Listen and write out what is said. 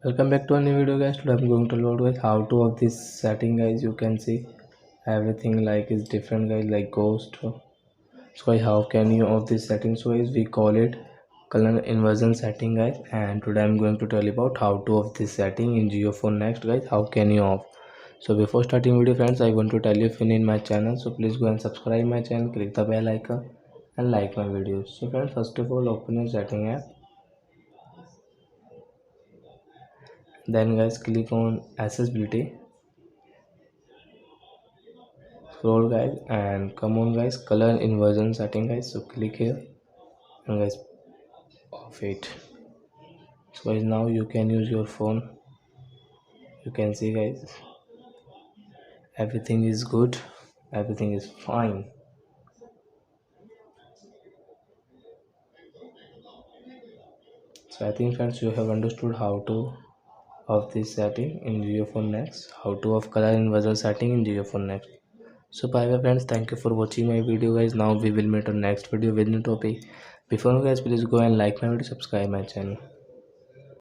Welcome back to a new video, guys. Today I'm going to load guys how to of this setting, guys. You can see everything like is different, guys, like ghost. So guys, how can you of this setting? So guys, we call it color inversion setting, guys, and today I'm going to tell you about how to of this setting in JioPhone Next, guys. How can you off? So before starting video, friends, I want to tell you if you're in my channel, so please go and subscribe my channel, click the bell icon and like my videos. So friends, first of all, open your setting app. Then guys, click on accessibility. Scroll guys and come on guys, color inversion setting, guys. So click here and guys off it. So guys, now you can use your phone. You can see guys, everything is good, everything is fine. So I think friends, you have understood how to of this setting in JioPhone Next, how to of color inversion setting in JioPhone Next. So bye bye friends, thank you for watching my video, guys. Now we will meet on next video with new topic. Before guys, please go and like my video, subscribe my channel.